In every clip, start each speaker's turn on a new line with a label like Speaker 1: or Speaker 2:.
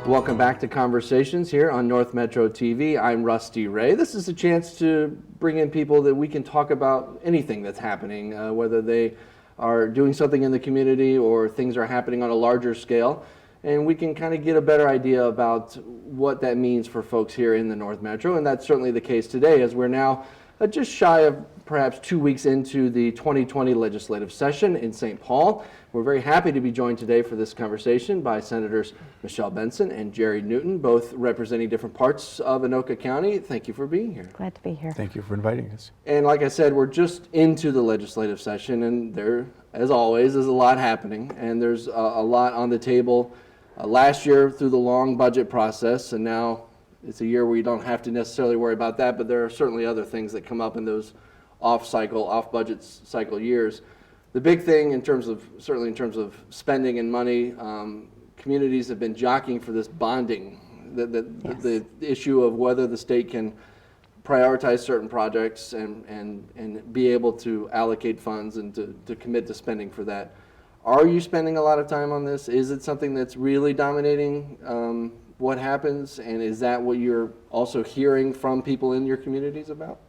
Speaker 1: Welcome back to Conversations here on North Metro TV. I'm Rusty Ray. This is a chance to bring in people that we can talk about anything that's happening, whether they are doing something in the community or things are happening on a larger scale. And we can kind of get a better idea about what that means for folks here in the North Metro. And that's certainly the case today, as we're now just shy of perhaps 2 weeks into the 2020 legislative session in St. Paul. We're very happy to be joined today for this conversation by Senators Michelle Benson and Jerry Newton, both representing different parts of Anoka County. Thank you for being here.
Speaker 2: Glad to be here.
Speaker 3: Thank you for inviting us.
Speaker 1: And like I said, we're just into the legislative session, and there, as always, is a lot happening, and there's a lot on the table. Last year through the long budget process, and now it's a year where you don't have to necessarily worry about that, but there are certainly other things that come up in those off-budget cycle years. The big thing certainly in terms of spending and money, communities have been jockeying for this bonding, the issue of whether the state can prioritize certain projects and be able to allocate funds and to commit to spending for that. Are you spending a lot of time on this? Is it something that's really dominating what happens? And is that what you're also hearing from people in your communities about?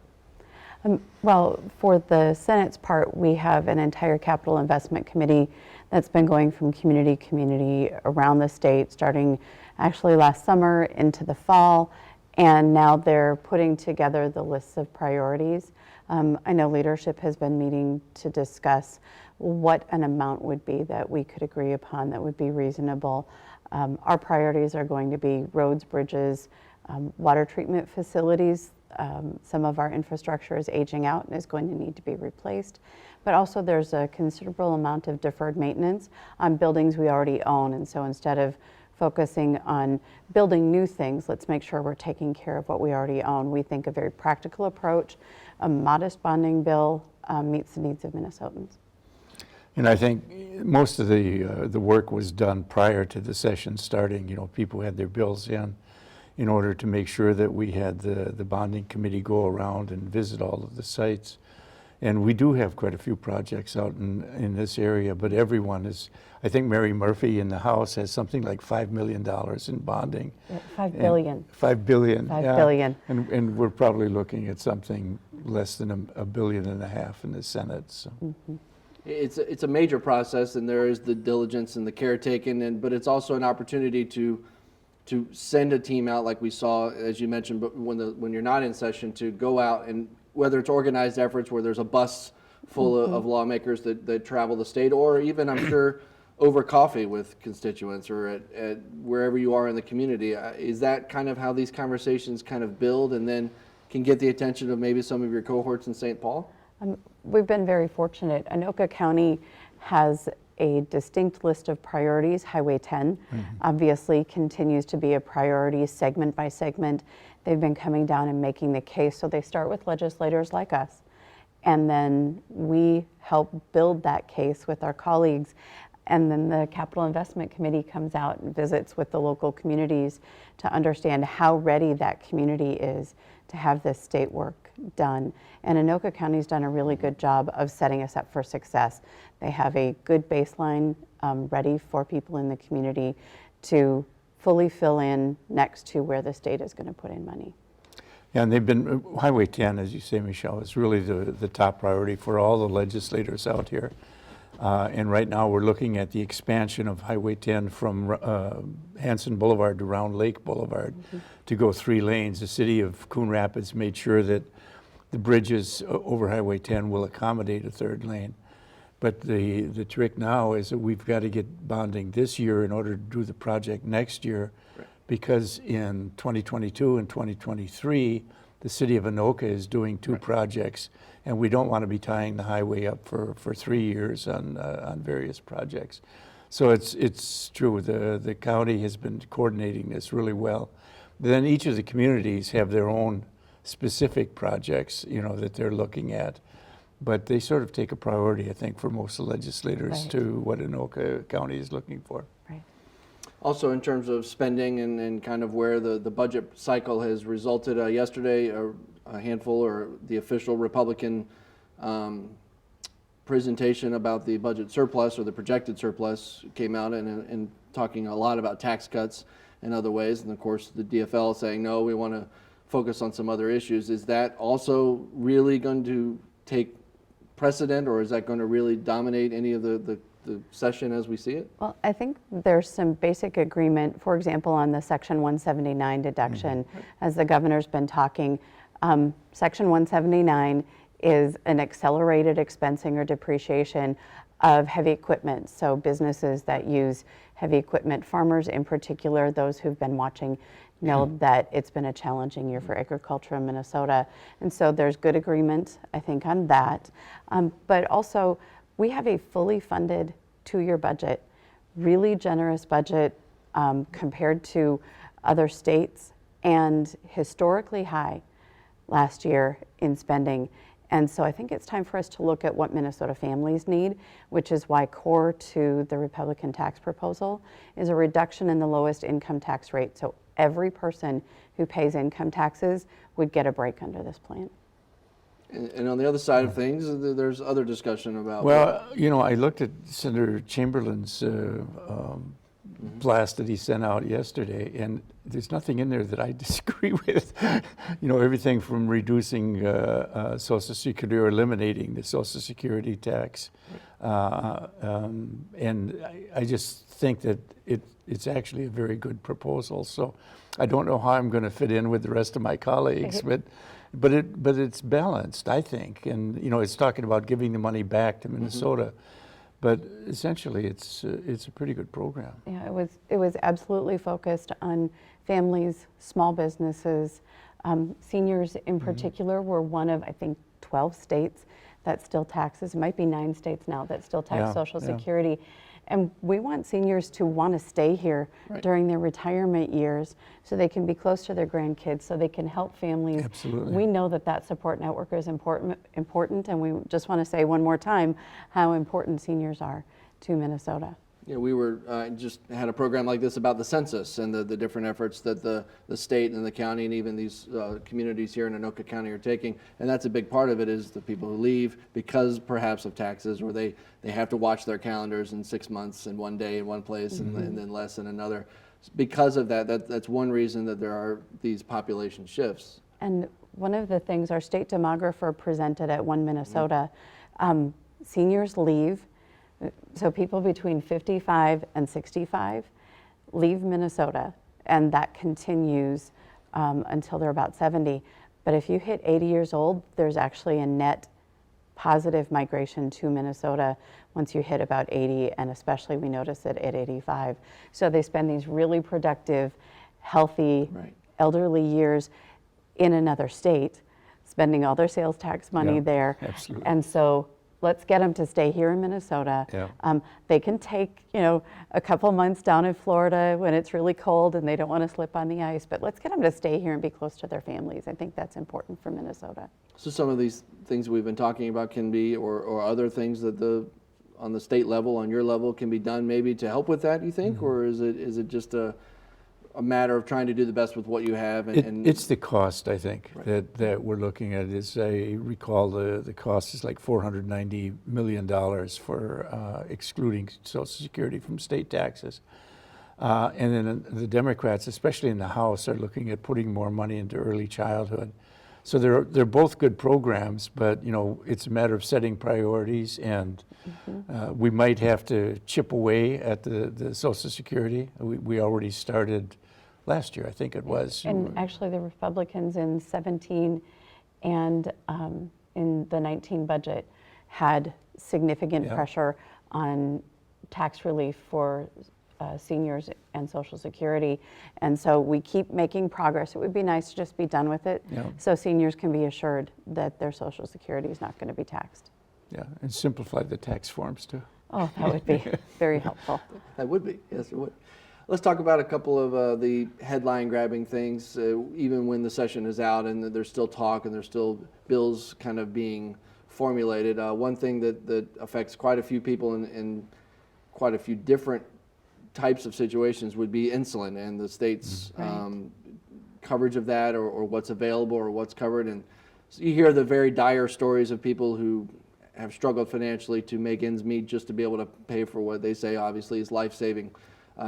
Speaker 2: Well, for the Senate's part, we have an entire capital investment committee that's been going from community to community around the state, starting actually last summer into the fall, and now they're putting together the lists of priorities. I know leadership has been meeting to discuss what an amount would be that we could agree upon that would be reasonable. Our priorities are going to be roads, bridges, water treatment facilities. Some of our infrastructure is aging out and is going to need to be replaced. But also there's a considerable amount of deferred maintenance on buildings we already own. And so instead of focusing on building new things, let's make sure we're taking care of what we already own. We think a very practical approach, a modest bonding bill meets the needs of Minnesotans.
Speaker 3: And I think most of the work was done prior to the session starting. You know, people had their bills in order to make sure that we had the bonding committee go around and visit all of the sites. And we do have quite a few projects out in this area, but everyone is, I think Mary Murphy in the House has something like $5 million in bonding.
Speaker 2: $5 billion.
Speaker 3: $5 billion.
Speaker 2: $5 billion.
Speaker 3: And we're probably looking at something less than $1.5 billion in the Senate. So.
Speaker 2: Mm-hmm.
Speaker 1: It's a major process, and there is the diligence and the care taken, but it's also an opportunity to send a team out, like we saw, as you mentioned, but when you're not in session, to go out, and whether it's organized efforts where there's a bus full of lawmakers that travel the state, or even, I'm sure, over coffee with constituents or at wherever you are in the community. Is that kind of how these conversations kind of build and then can get the attention of maybe some of your cohorts in St. Paul?
Speaker 2: We've been very fortunate. Anoka County has a distinct list of priorities. Highway 10 obviously continues to be a priority segment by segment. They've been coming down and making the case. So they start with legislators like us, and then we help build that case with our colleagues. And then the Capital Investment Committee comes out and visits with the local communities to understand how ready that community is to have this state work done. And Anoka County's done a really good job of setting us up for success. They have a good baseline ready for people in the community to fully fill in next to where the state is going to put in money.
Speaker 3: Yeah, and they've been, Highway 10, as you say, Michelle, is really the top priority for all the legislators out here. And right now we're looking at the expansion of Highway 10 from Hanson Boulevard to Round Lake Boulevard to go 3 lanes. The city of Coon Rapids made sure that the bridges over Highway 10 will accommodate a 3rd lane. But the trick now is that we've got to get bonding this year in order to do the project next year, because in 2022 and 2023, the city of Anoka is doing 2 projects, and we don't want to be tying the highway up for 3 years on various projects. So it's true, the county has been coordinating this really well. Then each of the communities have their own specific projects, you know, that they're looking at. But they sort of take a priority, I think, for most of the legislators to what Anoka County is looking for.
Speaker 2: Right.
Speaker 1: Also, in terms of spending and kind of where the budget cycle has resulted, yesterday a handful, or the official Republican presentation about the budget surplus or the projected surplus came out and talking a lot about tax cuts. in other ways. And of course, the DFL saying, no, we want to focus on some other issues. Is that also really going to take precedent, or is that going to really dominate any of the session as we see it?
Speaker 2: Well, I think there's some basic agreement, for example, on the Section 179 deduction, as the governor's been talking. Section 179 is an accelerated expensing or depreciation of heavy equipment. So businesses that use heavy equipment, farmers in particular, those who've been watching know that it's been a challenging year for agriculture in Minnesota. And so there's good agreement, I think, on that. But also, we have a fully funded 2-year budget, really generous budget compared to other states, and historically high last year in spending. And so I think it's time for us to look at what Minnesota families need, which is why core to the Republican tax proposal is a reduction in the lowest income tax rate. So every person who pays income taxes would get a break under this plan.
Speaker 1: And on the other side of things, there's other discussion about.
Speaker 3: Well, you know, I looked at Senator Chamberlain's blast that he sent out yesterday, and there's nothing in there that I disagree with. You know, everything from reducing Social Security or eliminating the Social Security tax. And I just think that it's actually a very good proposal. So I don't know how I'm going to fit in with the rest of my colleagues, but it's balanced, I think. And, you know, it's talking about giving the money back to Minnesota. But essentially, it's a pretty good program.
Speaker 2: Yeah, it was absolutely focused on families, small businesses, seniors in particular were one of, I think, 12 states that still taxes. It might be 9 states now that still tax Social Security. And we want seniors to want to stay here during their retirement years so they can be close to their grandkids, so they can help families.
Speaker 3: Absolutely.
Speaker 2: We know that support network is important, and we just want to say one more time how important seniors are to Minnesota.
Speaker 1: Yeah, we were just had a program like this about the census and the different efforts that the state and the county and even these communities here in Anoka County are taking. And that's a big part of it, is the people who leave because perhaps of taxes, or they have to watch their calendars in 6 months and 1 day in one place and then less in another. Because of that's one reason that there are these population shifts.
Speaker 2: And one of the things our state demographer presented at One Minnesota, seniors leave. So people between 55 and 65 leave Minnesota, and that continues until they're about 70. But if you hit 80 years old, there's actually a net positive migration to Minnesota once you hit about 80, and especially we notice it at 85. So they spend these really productive, healthy, elderly years in another state, spending all their sales tax money there.
Speaker 3: Absolutely.
Speaker 2: And so let's get them to stay here in Minnesota.
Speaker 3: Yeah.
Speaker 2: They can take, a couple months down in Florida when it's really cold and they don't want to slip on the ice, but let's get them to stay here and be close to their families. I think that's important for Minnesota.
Speaker 1: So some of these things we've been talking about can be, or other things that on the state level, on your level, can be done maybe to help with that, you think? Or is it just a matter of trying to do the best with what you have?
Speaker 3: It's the cost, I think, that we're looking at. I recall the cost is like $490 million for excluding Social Security from state taxes. And then the Democrats, especially in the House, are looking at putting more money into early childhood. So they're both good programs, but it's a matter of setting priorities, and we might have to chip away at the Social Security. We already started last year, I think it was.
Speaker 2: And actually the Republicans in 17 and in the 19 budget had significant pressure on tax relief for seniors and Social Security. And so we keep making progress. It would be nice to just be done with it so seniors can be assured that their Social Security is not going to be taxed.
Speaker 3: Yeah, and simplify the tax forms too.
Speaker 2: Oh, that would be very helpful.
Speaker 1: That would be, yes, it would. Let's talk about a couple of the headline-grabbing things, even when the session is out and there's still talk and there's still bills kind of being formulated. One thing that affects quite a few people in quite a few different types of situations would be insulin and the state's coverage of that, or what's available or what's covered. And so you hear the very dire stories of people who have struggled financially to make ends meet just to be able to pay for what they say obviously is life-saving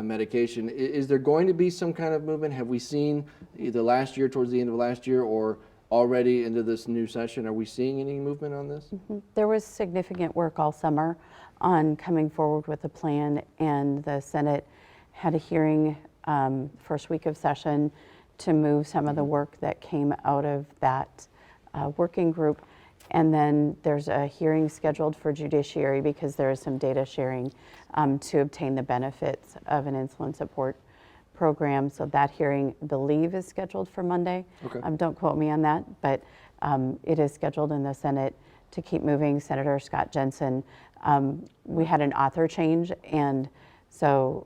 Speaker 1: medication. Is there going to be some kind of movement? Have we seen either last year, towards the end of last year, or already into this new session? Are we seeing any movement on this?
Speaker 2: There was significant work all summer on coming forward with a plan, and the Senate had a hearing first week of session to move some of the work that came out of that working group. And then there's a hearing scheduled for judiciary because there is some data sharing to obtain the benefits of an insulin support program. So that hearing, I believe, is scheduled for Monday.
Speaker 1: Okay.
Speaker 2: Don't quote me on that, but it is scheduled in the Senate to keep moving. Senator Scott Jensen, we had an author change, and so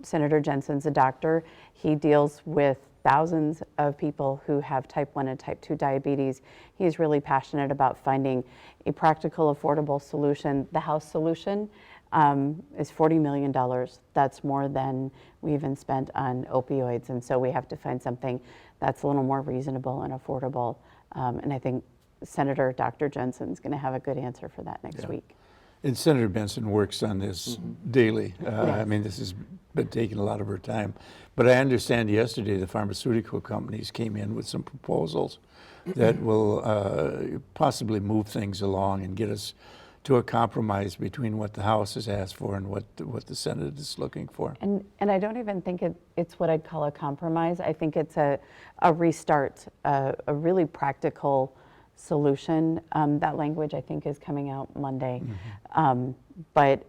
Speaker 2: Senator Jensen's a doctor. He deals with thousands of people who have type 1 and type 2 diabetes. He's really passionate about finding a practical, affordable solution. The House solution is $40 million. That's more than we even spent on opioids. And so we have to find something that's a little more reasonable and affordable. And I think Senator Dr. Jensen's going to have a good answer for that next week.
Speaker 3: And Senator Benson works on this daily. I mean, this has been taking a lot of her time. But I understand yesterday the pharmaceutical companies came in with some proposals that will possibly move things along and get us to a compromise between what the House has asked for and what the Senate is looking for.
Speaker 2: And I don't even think it's what I'd call a compromise. I think it's a restart, a really practical solution. That language, I think, is coming out Monday. But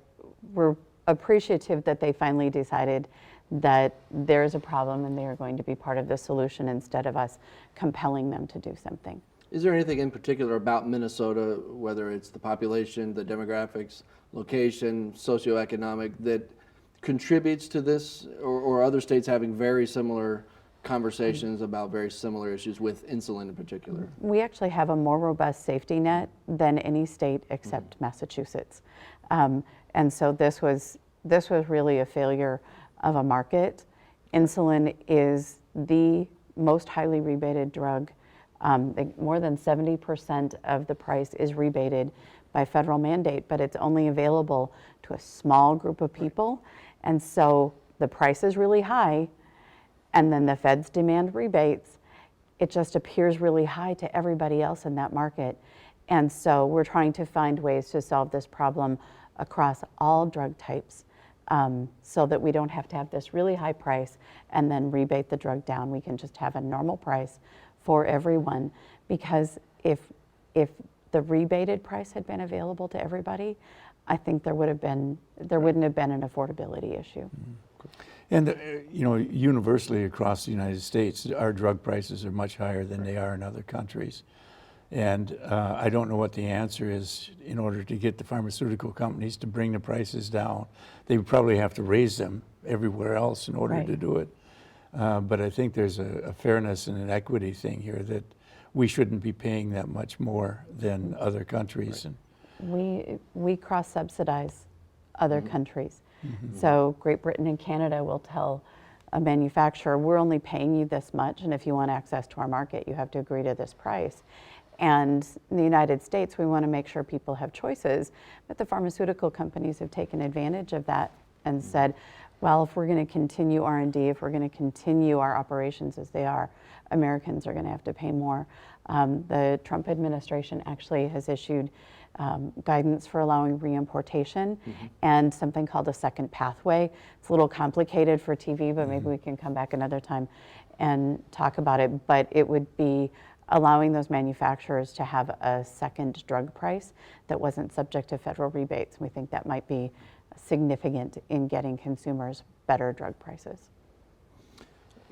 Speaker 2: we're appreciative that they finally decided that there's a problem and they are going to be part of the solution instead of us compelling them to do something.
Speaker 1: Is there anything in particular about Minnesota, whether it's the population, the demographics, location, socioeconomic, that contributes to this, or other states having very similar conversations about very similar issues with insulin in particular?
Speaker 2: We actually have a more robust safety net than any state except Massachusetts. And so this was really a failure of a market. Insulin is the most highly rebated drug. More than 70% of the price is rebated by federal mandate, but it's only available to a small group of people. And so the price is really high, and then the feds demand rebates. It just appears really high to everybody else in that market. And so we're trying to find ways to solve this problem across all drug types, so that we don't have to have this really high price and then rebate the drug down. We can just have a normal price for everyone, because if the rebated price had been available to everybody, I think there wouldn't have been an affordability issue.
Speaker 3: And universally across the United States, our drug prices are much higher than they are in other countries. And I don't know what the answer is in order to get the pharmaceutical companies to bring the prices down. They would probably have to raise them everywhere else in order to do it. But I think there's a fairness and an equity thing here that we shouldn't be paying that much more than other countries.
Speaker 2: We cross-subsidize other countries. So Great Britain and Canada will tell a manufacturer, we're only paying you this much, and if you want access to our market, you have to agree to this price. And in the United States, we want to make sure people have choices, but the pharmaceutical companies have taken advantage of that and said, well, if we're going to continue R&D, if we're going to continue our operations as they are, Americans are going to have to pay more. The Trump administration actually has issued guidance for allowing reimportation and something called a second pathway. It's a little complicated for TV, but maybe we can come back another time and talk about it. But it would be allowing those manufacturers to have a second drug price that wasn't subject to federal rebates. We think that might be significant in getting consumers better drug prices.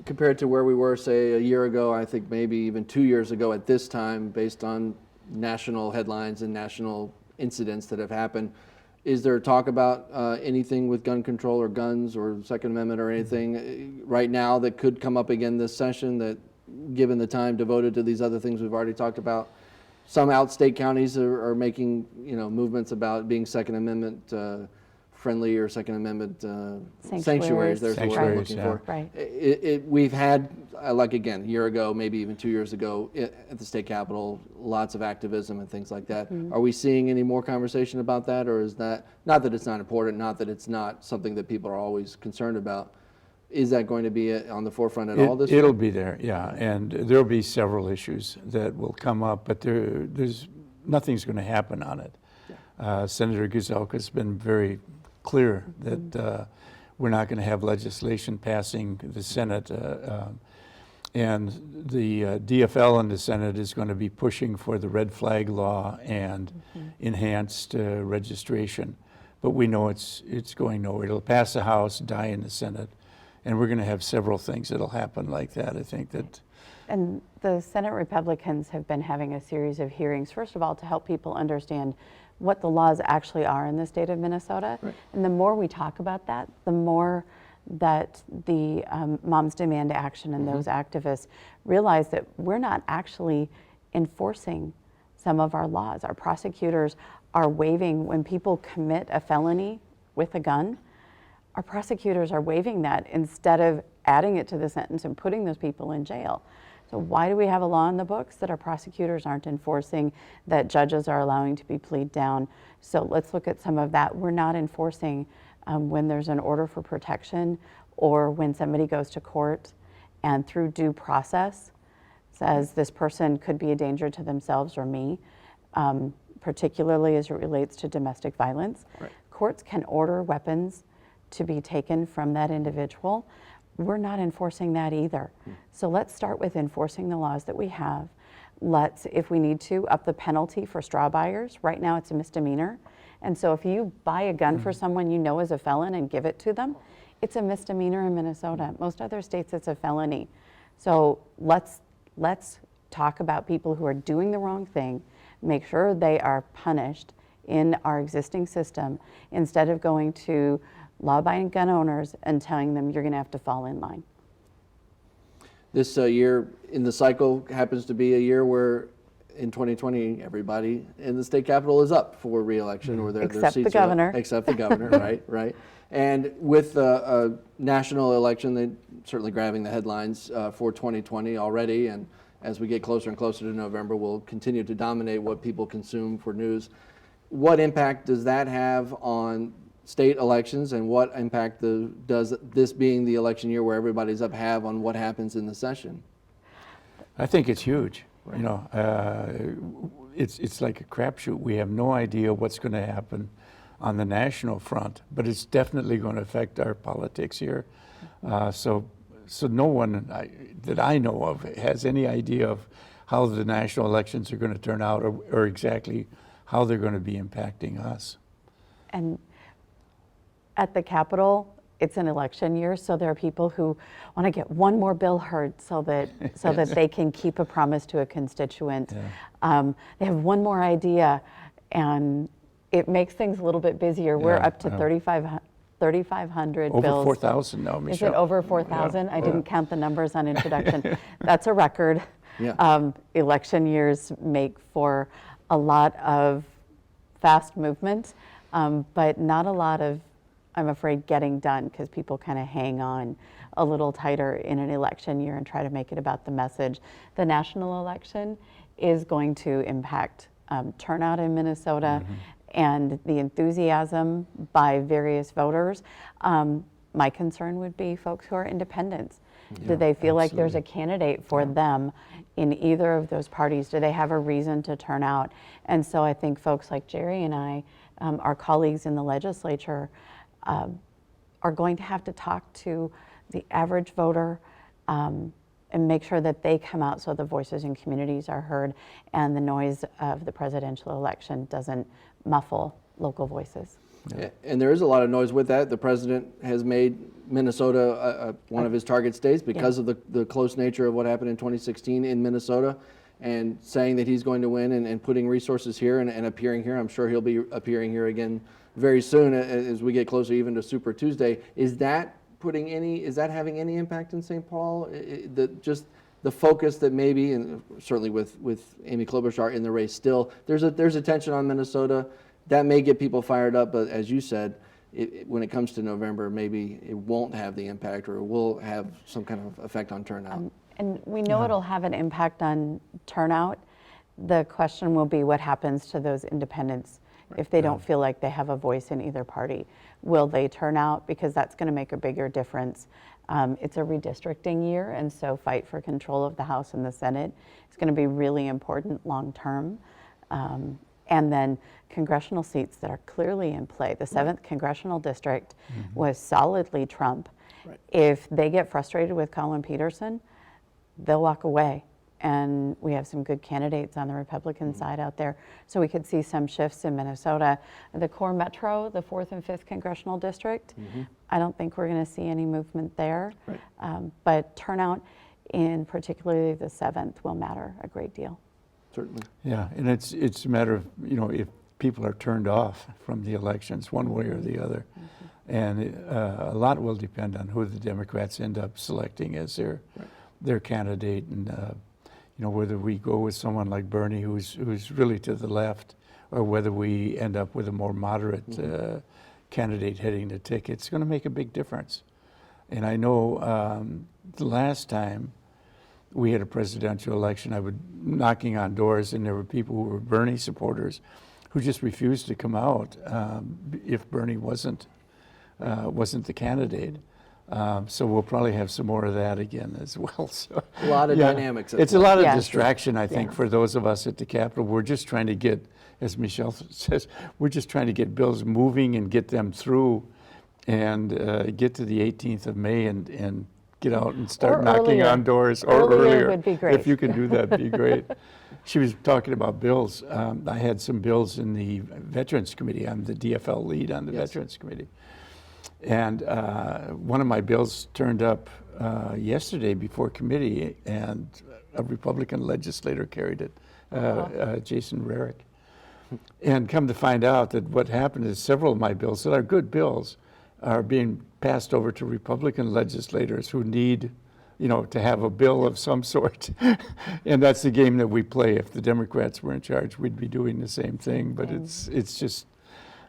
Speaker 1: Compared to where we were, say, a year ago, I think maybe even 2 years ago at this time, based on national headlines and national incidents that have happened, is there talk about anything with gun control or guns or Second Amendment or anything right now that could come up again this session, that given the time devoted to these other things we've already talked about? Some outstate counties are making movements about being Second Amendment friendly or Second Amendment
Speaker 2: Sanctuaries.
Speaker 1: There's the word I'm looking for.
Speaker 2: Right.
Speaker 1: We've had, like again, a year ago, maybe even 2 years ago, at the state capitol, lots of activism and things like that. Are we seeing any more conversation about that, or is that, not that it's not important, not that it's not something that people are always concerned about, is that going to be on the forefront at all this year?
Speaker 3: It'll be there, yeah, and there'll be several issues that will come up, but there's nothing's going to happen on it. Senator Gazelka's been very clear that we're not going to have legislation passing the Senate, and the DFL in the Senate is going to be pushing for the red flag law and enhanced registration. But we know it's going nowhere. It'll pass the House, die in the Senate, and we're going to have several things that'll happen like that. I think that.
Speaker 2: And the Senate Republicans have been having a series of hearings, first of all, to help people understand what the laws actually are in the state of Minnesota.
Speaker 1: Right.
Speaker 2: And the more we talk about that, the more that the Moms Demand Action and those activists realize that we're not actually enforcing some of our laws. Our prosecutors are waiving, when people commit a felony with a gun, our prosecutors are waiving that instead of adding it to the sentence and putting those people in jail. So why do we have a law in the books that our prosecutors aren't enforcing, that judges are allowing to be plead down? So let's look at some of that. We're not enforcing when there's an order for protection, or when somebody goes to court and through due process says this person could be a danger to themselves or me, particularly as it relates to domestic violence.
Speaker 1: Right.
Speaker 2: Courts can order weapons to be taken from that individual. We're not enforcing that either. So let's start with enforcing the laws that we have. Let's, if we need to, up the penalty for straw buyers. Right now it's a misdemeanor. And so if you buy a gun for someone you know is a felon and give it to them, it's a misdemeanor in Minnesota. Most other states it's a felony. So let's talk about people who are doing the wrong thing, make sure they are punished in our existing system, instead of going to law-abiding gun owners and telling them you're going to have to fall in line.
Speaker 1: This year in the cycle happens to be a year where in 2020 everybody in the state capitol is up for re-election, or their
Speaker 2: Except the
Speaker 1: seats
Speaker 2: governor.
Speaker 1: are up, except the governor. right. And with a national election, they certainly grabbing the headlines for 2020 already, and as we get closer and closer to November, we'll continue to dominate what people consume for news. What impact does that have on state elections, and what impact does this being the election year where everybody's up have on what happens in the session?
Speaker 3: I think it's huge. Right. You know, it's like a crapshoot. We have no idea what's going to happen on the national front, but it's definitely going to affect our politics here. So no one that I know of has any idea of how the national elections are going to turn out, or exactly how they're going to be impacting us.
Speaker 2: And at the Capitol, it's an election year, so there are people who want to get one more bill heard so that that they can keep a promise to a constituent. Yeah. They have one more idea, and it makes things a little bit busier. We're up to 3,500 bills.
Speaker 3: Over 4,000 now, Michelle.
Speaker 2: Is it over 4,000? I didn't count the numbers on introduction. That's a record.
Speaker 1: Yeah.
Speaker 2: Election years make for a lot of fast movement, but not a lot of, I'm afraid, getting done, because people kind of hang on a little tighter in an election year and try to make it about the message. The national election is going to impact turnout in Minnesota and the enthusiasm by various voters. My concern would be folks who are independents.
Speaker 3: Yeah,
Speaker 2: Do they feel like
Speaker 3: absolutely.
Speaker 2: there's a candidate for them in either of those parties? Do they have a reason to turn out? And so I think folks like Jerry and I, our colleagues in the legislature, are going to have to talk to the average voter and make sure that they come out so the voices in communities are heard and the noise of the presidential election doesn't muffle local voices.
Speaker 1: Yeah. And there is a lot of noise with that. The president has made Minnesota one of his target states because of the close nature of what happened in 2016 in Minnesota, and saying that he's going to win and putting resources here and appearing here. I'm sure he'll be appearing here again very soon as we get closer even to Super Tuesday. Is that having any impact in St. Paul? Just the focus that maybe, and certainly with Amy Klobuchar in the race still, there's a tension on Minnesota that may get people fired up, but as you said, when it comes to November, maybe it won't have the impact, or it will have some kind of effect on turnout.
Speaker 2: And we know it'll have an impact on turnout. The question will be what happens to those independents if they don't feel like they have a voice in either party. Will they turn out? Because that's going to make a bigger difference. It's a redistricting year, and so fight for control of the House and the Senate is going to be really important long term. And then congressional seats that are clearly in play. The 7th congressional district was solidly Trump.
Speaker 1: Right.
Speaker 2: If they get frustrated with Colin Peterson, they'll walk away. And we have some good candidates on the Republican side out there. So we could see some shifts in Minnesota. The core metro, the 4th and 5th congressional district, I don't think we're going to see any movement there.
Speaker 1: Right.
Speaker 2: But turnout in particularly the 7th will matter a great deal.
Speaker 1: Certainly.
Speaker 3: Yeah, and it's a matter of, if people are turned off from the elections one way or the other. And a lot will depend on who the Democrats end up selecting as their candidate, and whether we go with someone like Bernie, who's really to the left, or whether we end up with a more moderate candidate heading the ticket. It's going to make a big difference. And I know the last time we had a presidential election, I was knocking on doors, and there were people who were Bernie supporters who just refused to come out if Bernie wasn't the candidate. So we'll probably have some more of that again as well. So
Speaker 1: A lot of dynamics.
Speaker 3: It's a lot of
Speaker 2: Yes.
Speaker 3: distraction, I think, for those of us at the Capitol. We're just trying to get, as Michelle says, we're just trying to get bills moving and get them through, and get to the 18th of May and get out and start
Speaker 2: Or
Speaker 3: knocking
Speaker 2: earlier.
Speaker 3: on doors, or
Speaker 2: Earlier
Speaker 3: earlier.
Speaker 2: would be great.
Speaker 3: If you can do that, it'd be great. She was talking about bills. I had some bills in the Veterans Committee. I'm the DFL lead on the Veterans Committee. And one of my bills turned up yesterday before committee, and a Republican legislator carried it, Jason Rarick. And come to find out that what happened is several of my bills that are good bills are being passed over to Republican legislators who need, to have a bill of some sort. And that's the game that we play. If the Democrats were in charge, we'd be doing the same thing. But it's just,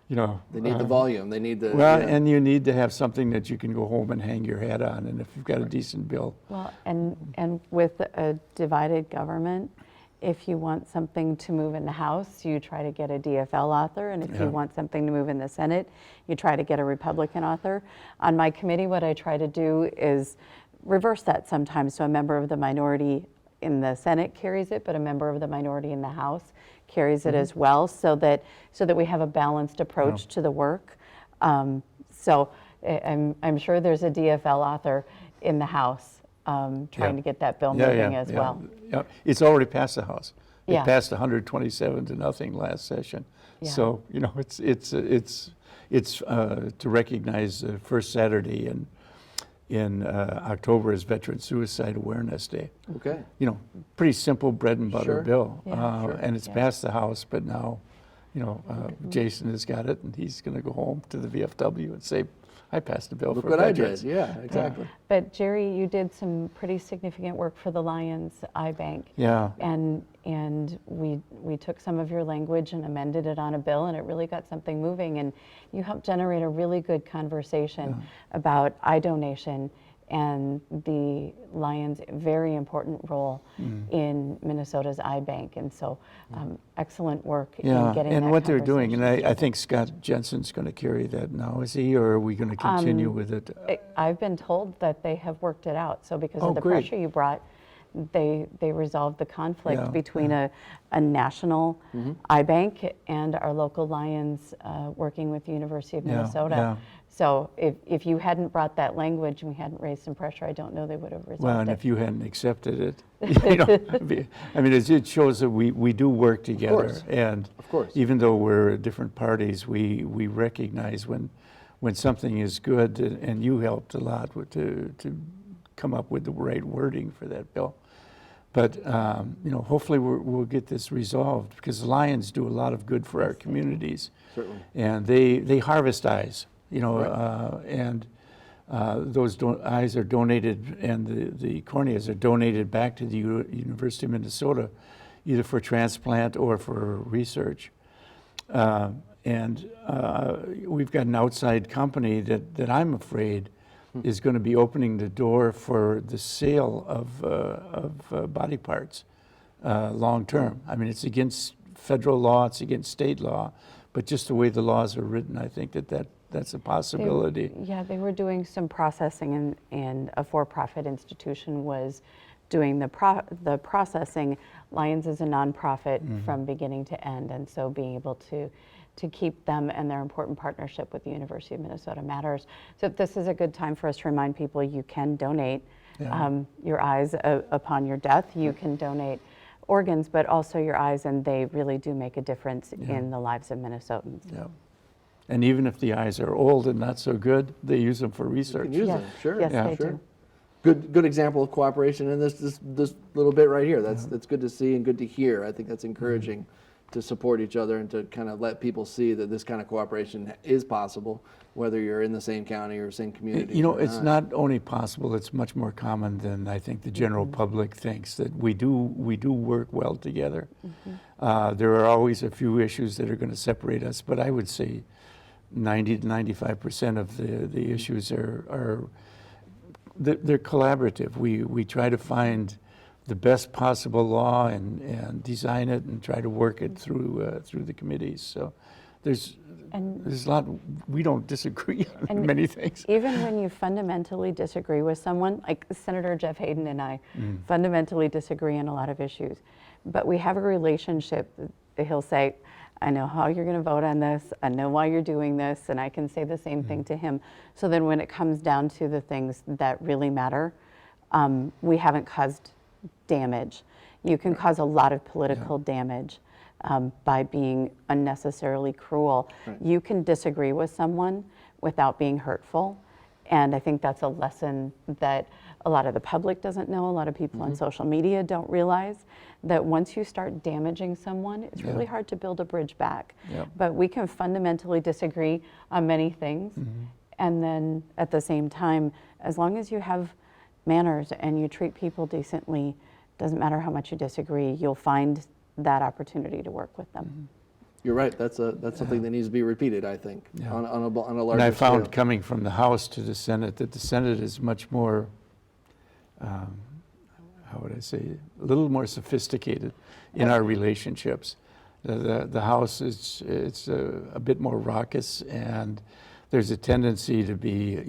Speaker 1: They need the volume. They need the.
Speaker 3: well, and you need to have something that you can go home and hang your hat on. And if you've got a decent bill.
Speaker 2: Well, and with a divided government, if you want something to move in the House, you try to get a DFL author, and if you want something to move in the Senate, you try to get a Republican author. On my committee, what I try to do is reverse that sometimes. So a member of the minority in the Senate carries it, but a member of the minority in the House carries it as well, so that we have a balanced approach to the work. So I'm sure there's a DFL author in the House trying to get that bill moving as well.
Speaker 3: Yeah. It's already passed the House. It
Speaker 2: Yeah.
Speaker 3: passed 127 to nothing last session.
Speaker 2: Yeah.
Speaker 3: So it's to recognize the first Saturday in October is Veteran Suicide Awareness Day.
Speaker 1: Okay.
Speaker 3: Pretty simple bread and butter
Speaker 1: Sure.
Speaker 3: bill,
Speaker 2: Yeah, sure.
Speaker 3: and it's passed the House. But now, Jason has got it, and he's going to go home to the VFW and say, "I passed a bill
Speaker 1: Look
Speaker 3: for
Speaker 1: what I
Speaker 3: veterans."
Speaker 1: did. Yeah, exactly.
Speaker 2: But Jerry, you did some pretty significant work for the Lions Eye Bank.
Speaker 3: Yeah.
Speaker 2: And we took some of your language and amended it on a bill, and it really got something moving. And you helped generate a really good conversation about eye donation and the Lions' very important role in Minnesota's eye bank. And so excellent work in getting
Speaker 3: and
Speaker 2: that
Speaker 3: what they're doing, and
Speaker 2: conversation
Speaker 3: I think Scott Jensen's going to carry that now, is he, or are we going to continue with it?
Speaker 2: I've been told that they have worked it out. So because
Speaker 3: Oh,
Speaker 2: of the
Speaker 3: great.
Speaker 2: pressure you brought, they resolved the conflict
Speaker 3: Yeah,
Speaker 2: between a national eye bank and our local Lions working with the University of
Speaker 3: Yeah,
Speaker 2: Minnesota.
Speaker 3: yeah.
Speaker 2: So if you hadn't brought that language and we hadn't raised some pressure, I don't know they would have resolved
Speaker 3: Well, and
Speaker 2: it.
Speaker 3: if you hadn't accepted it, I mean, it shows that we do work together.
Speaker 1: course.
Speaker 3: And
Speaker 1: Of course.
Speaker 3: even though we're different parties, we recognize when something is good, and you helped a lot to come up with the right wording for that bill. But hopefully we'll get this resolved, because the Lions do a lot of good for our communities.
Speaker 1: Certainly.
Speaker 3: And they harvest eyes, and those eyes are donated, and the corneas are donated back to the University of Minnesota, either for transplant or for research. And we've got an outside company that I'm afraid is going to be opening the door for the sale of body parts long term. I mean, it's against federal law, it's against state law, but just the way the laws are written, I think that's a possibility.
Speaker 2: They were doing some processing, and a for-profit institution was doing the processing. Lions is a nonprofit from beginning to end, and so being able to keep them and their important partnership with the University of Minnesota matters. So this is a good time for us to remind people you can donate your eyes upon your death. You can donate organs, but also your eyes, and they really do make a difference in the lives of Minnesotans.
Speaker 3: Yeah. And even if the eyes are old and not so good, they use them for research.
Speaker 1: You can use them, sure.
Speaker 2: Yes,
Speaker 3: Yeah.
Speaker 2: they do.
Speaker 1: Good example of cooperation in this little bit right here. That's good to see and good to hear. I think that's encouraging to support each other and to kind of let people see that this kind of cooperation is possible, whether you're in the same county or same community.
Speaker 3: You know, it's not only possible, it's much more common than I think the general public thinks, that we do work well together. There are always a few issues that are going to separate us, but I would say 90 to 95% of the issues they're collaborative. We try to find the best possible law and design it and try to work it through the committees. So there's a lot, we don't disagree on many things.
Speaker 2: Even when you fundamentally disagree with someone, like Senator Jeff Hayden and I fundamentally disagree on a lot of issues, but we have a relationship that he'll say, I know how you're going to vote on this, I know why you're doing this, and I can say the same thing to him. So then when it comes down to the things that really matter, we haven't caused damage. You can cause a lot of political damage by being unnecessarily cruel. You can disagree with someone without being hurtful, and I think that's a lesson that a lot of the public doesn't know, a lot of people on social media don't realize, that once you start damaging someone, it's really hard to build a bridge back. But we can fundamentally disagree on many things, and then at the same time, as long as you have manners and you treat people decently, doesn't matter how much you disagree, you'll find that opportunity to work with them.
Speaker 1: You're right. That's something that needs to be repeated, I think, on a larger
Speaker 3: And I found
Speaker 1: scale.
Speaker 3: coming from the House to the Senate that the Senate is much more, how would I say, a little more sophisticated in our relationships. The House it's a bit more raucous, and there's a tendency to be,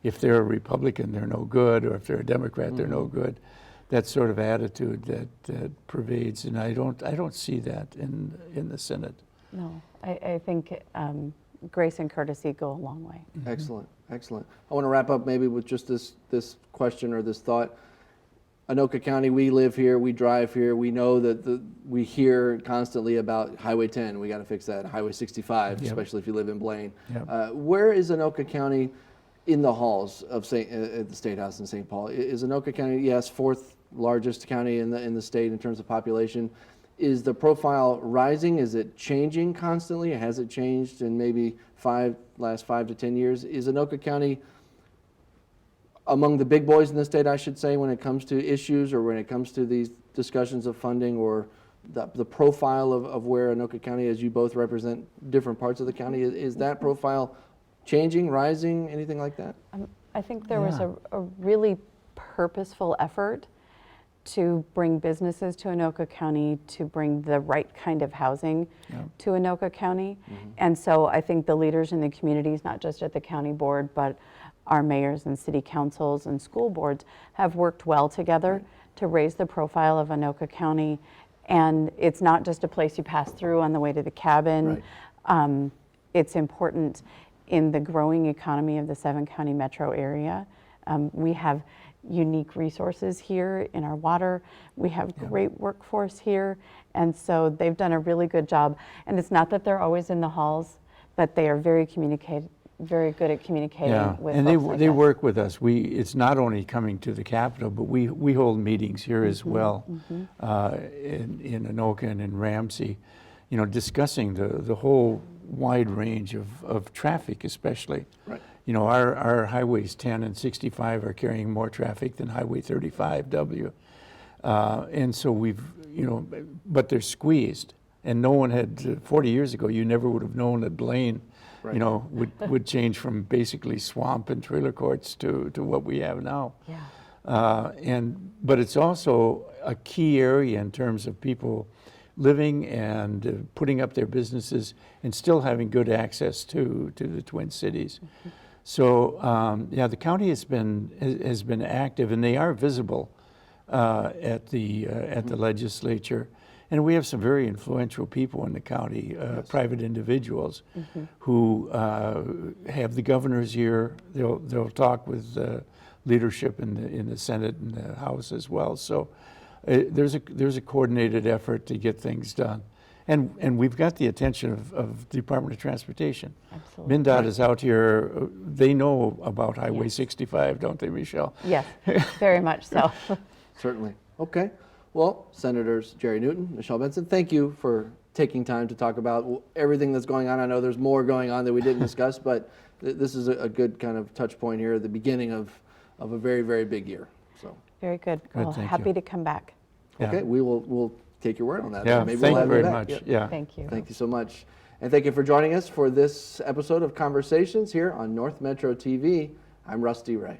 Speaker 3: if they're a Republican, they're no good, or if they're a Democrat, they're no good. That sort of attitude that pervades, and I don't see that in the Senate.
Speaker 2: No, I think grace and courtesy go a long way.
Speaker 1: Excellent. I want to wrap up maybe with just this question or this thought. Anoka County, we live here, we drive here, we know that we hear constantly about Highway 10, we got to fix that, Highway 65, especially if you live in Blaine. Where is Anoka County in the halls of at the State House in St. Paul? Is Anoka County, yes, fourth largest county in the state in terms of population? Is the profile rising? Is it changing constantly? Has it changed in maybe last 5 to 10 years? Is Anoka County among the big boys in the state, I should say, when it comes to issues or when it comes to these discussions of funding, or the profile of where Anoka County, as you both represent different parts of the county, is that profile changing, rising, anything like that?
Speaker 2: I think there was a really purposeful effort to bring businesses to Anoka County, to bring the right kind of housing to Anoka County. And so I think the leaders in the communities, not just at the county board, but our mayors and city councils and school boards, have worked well together to raise the profile of Anoka County. And it's not just a place you pass through on the way to the cabin. It's important in the growing economy of the 7-county metro area. We have unique resources here in our water. We have great workforce here. And so they've done a really good job. And it's not that they're always in the halls, but they are very good at communicating with
Speaker 3: and
Speaker 2: folks like
Speaker 3: they
Speaker 2: us.
Speaker 3: work with us. It's not only coming to the Capitol, but we hold meetings here as well in Anoka and in Ramsey, discussing the whole wide range of traffic, especially. Our highways 10 and 65 are carrying more traffic than Highway 35W. And so but they're squeezed. And no one had, 40 years ago, you never would have known that Blaine,
Speaker 1: Right.
Speaker 3: you know, would change from basically swamp and trailer courts to what we have now.
Speaker 2: Yeah.
Speaker 3: But it's also a key area in terms of people living and putting up their businesses and still having good access to the Twin Cities. So yeah, the county has been active, and they are visible at the legislature. And we have some very influential people in the county, private individuals, who have the governor's ear. They'll talk with leadership in the Senate and the House as well. So there's a coordinated effort to get things done. And we've got the attention of the Department of Transportation.
Speaker 2: Absolutely.
Speaker 3: MnDOT is out here. They know about Highway 65, don't they, Michelle?
Speaker 2: Yes, very much so.
Speaker 1: Certainly. Okay. Well, Senators Jerry Newton, Michelle Benson, thank you for taking time to talk about everything that's going on. I know there's more going on that we didn't discuss, but this is a good kind of touch point here at the beginning of a very, very big year. So,
Speaker 2: Very good.
Speaker 3: Good,
Speaker 2: Well,
Speaker 3: thank
Speaker 2: happy
Speaker 3: you.
Speaker 2: to come back.
Speaker 3: Yeah.
Speaker 1: okay, we'll take your word on that.
Speaker 3: Yeah,
Speaker 1: Maybe
Speaker 3: thank
Speaker 1: we'll
Speaker 3: you
Speaker 1: have you
Speaker 3: very
Speaker 1: back.
Speaker 3: much.
Speaker 1: Yeah.
Speaker 3: Yeah.
Speaker 2: Thank you.
Speaker 1: Thank you so much. And thank you for joining us for this episode of Conversations here on North Metro TV. I'm Rusty Ray.